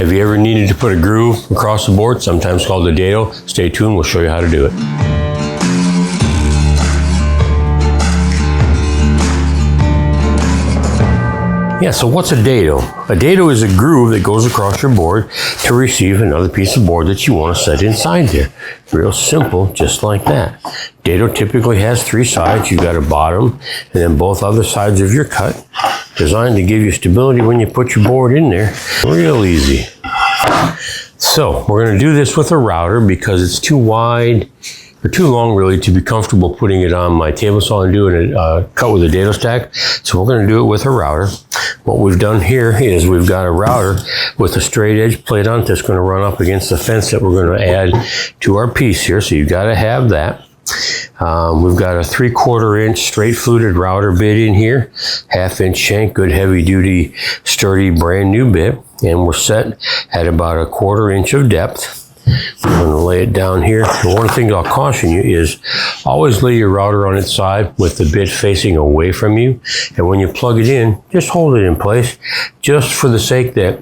Have you ever needed to put a groove across the board, sometimes called a dado? Stay tuned, we'll show you how to do it. Yeah, so what's a dado? A dado is a groove that goes across your board to receive another piece of board that you want to set inside there. Real simple, just like that. Dado typically has 3 sides. You've got a bottom and then both other sides of your cut, designed to give you stability when you put your board in there. Real easy. So we're going to do this with a router because it's too wide or too long really to be comfortable putting it on my table saw and doing a cut with a dado stack. So we're going to do it with a router. What we've done here is we've got a router with a straight edge plate on it that's going to run up against the fence that we're going to add to our piece here. So you've got to have that. We've got a 3/4 inch straight fluted router bit in here, 1/2 inch shank, good heavy duty, sturdy, brand new bit. And we're set at about a 1/4 inch of depth. I'm going to lay it down here. And one thing I'll caution you is always lay your router on its side with the bit facing away from you. And when you plug it in, just hold it in place, just for the sake that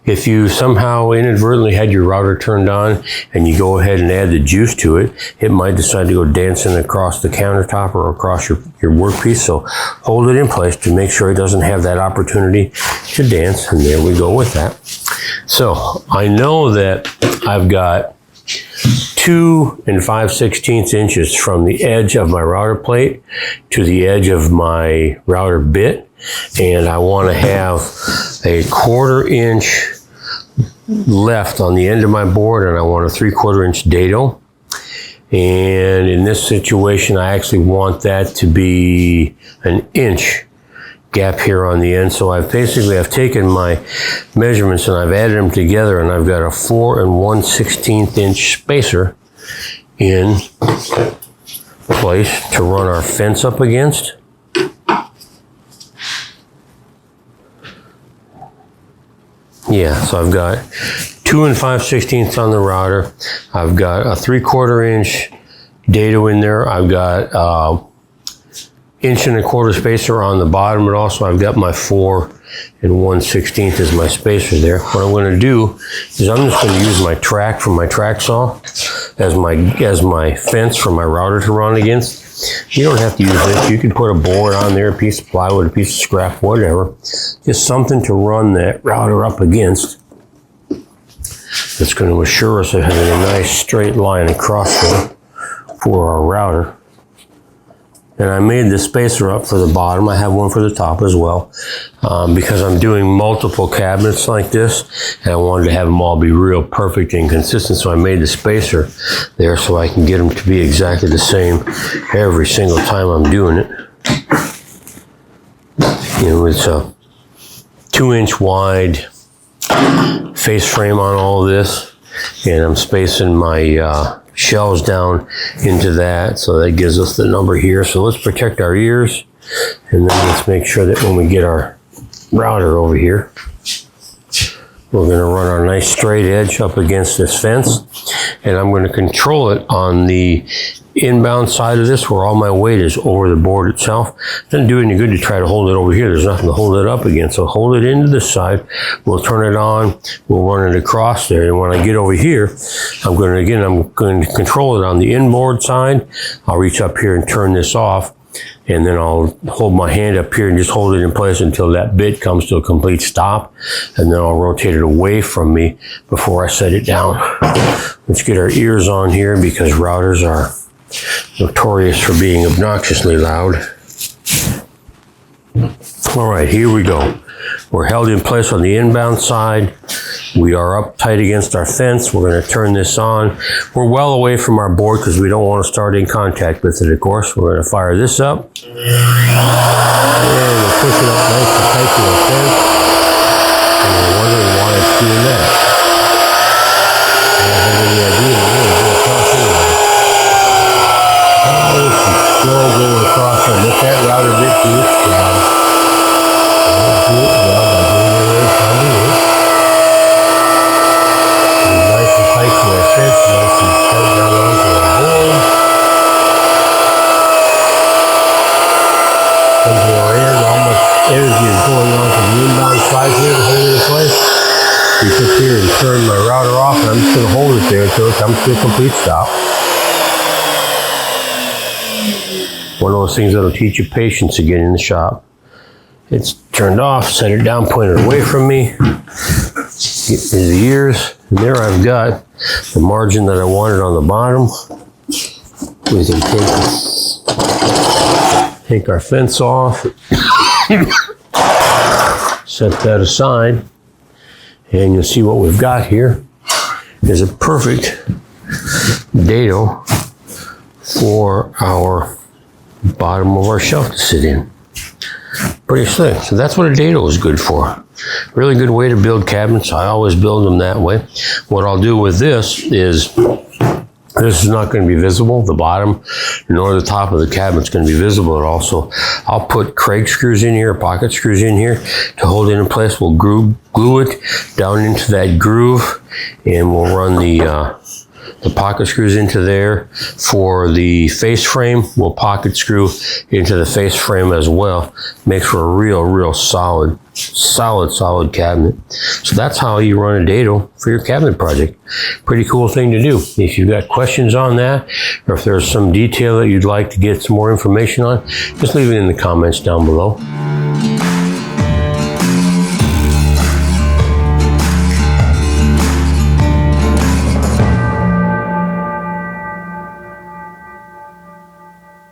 if you somehow inadvertently had your router turned on and you go ahead and add the juice to it, it might decide to go dancing across the countertop or across your workpiece. So hold it in place to make sure it doesn't have that opportunity to dance. And there we go with that. So I know that I've got 2 5/16 inches from the edge of my router plate to the edge of my router bit. And I want to have a 1/4 inch left on the end of my board, and I want a 3/4 inch dado. And in this situation, I actually want that to be an inch gap here on the end. So I've taken my measurements and I've added them together, and I've got a 4 1/16 inch spacer in place to run our fence up against. Yeah, so I've got 2 5/16 on the router. I've got a 3/4 inch dado in there. I've got 1 1/4 spacer on the bottom, and also I've got my 4 1/16 as my spacer there. What I'm going to do is I'm just going to use my track from my track saw as my fence for my router to run against. You don't have to use this. You can put a board on there, a piece of plywood, a piece of scrap, whatever. Just something to run that router up against. That's going to assure us of having a nice straight line across there for our router. And I made the spacer up for the bottom. I have one for the top as well, because I'm doing multiple cabinets like this, and I wanted to have them all be real perfect and consistent. So I made the spacer there so I can get them to be exactly the same every single time I'm doing it. You know, it's a 2 inch wide face frame on all of this, and I'm spacing my shelves down into that, so that gives us the number here. So let's protect our ears, and then let's make sure that when we get our router over here, we're going to run our nice straight edge up against this fence, and I'm going to control it on the inbound side of this where all my weight is over the board itself. Doesn't do any good to try to hold it over here. There's nothing to hold it up against. So hold it into this side. We'll turn it on. We'll run it across there. And when I get over here, I'm going to control it on the inboard side. I'll reach up here and turn this off. And then I'll hold my hand up here and just hold it in place until that bit comes to a complete stop. And then I'll rotate it away from me before I set it down. Let's get our ears on here because routers are notorious for being obnoxiously loud. All right, here we go. We're held in place on the inbound side. We are up tight against our fence. We're going to turn this on. We're well away from our board because we don't want to start in contact with it, of course. We're going to fire this up. And we'll push it up nice and tight to our fence. And we're wondering why it's doing that. I don't have any idea. We're going to go across anyway. Oh, slow going across and let that router bit do its job. We'll do it well by doing it every time we do it. Nice and tight to our fence, nice and tight down onto our board. Come to our end, all much energy is going on to the inbound side here to hold it in place. creep up here and turn my router off, and I'm just going to hold it there until it comes to a complete stop. One of those things that'll teach you patience again in the shop. It's turned off, set it down, point it away from me. Get into the ears, and there I've got the margin that I wanted on the bottom. We can take our fence off, set that aside, and you'll see what we've got here is a perfect dado for our bottom of our shelf to sit in. Pretty slick. So that's what a dado is good for. Really good way to build cabinets. I always build them that way. What I'll do with this is, this is not going to be visible, the bottom nor the top of the cabinet's going to be visible at all. So I'll put Craig screws in here, pocket screws in here to hold it in place. We'll glue it down into that groove, and we'll run the pocket screws into there. For the face frame, we'll pocket screw into the face frame as well. Makes for a real solid cabinet. So that's how you run a dado for your cabinet project. Pretty cool thing to do. If you've got questions on that, or if there's some detail that you'd like to get some more information on, just leave it in the comments down below.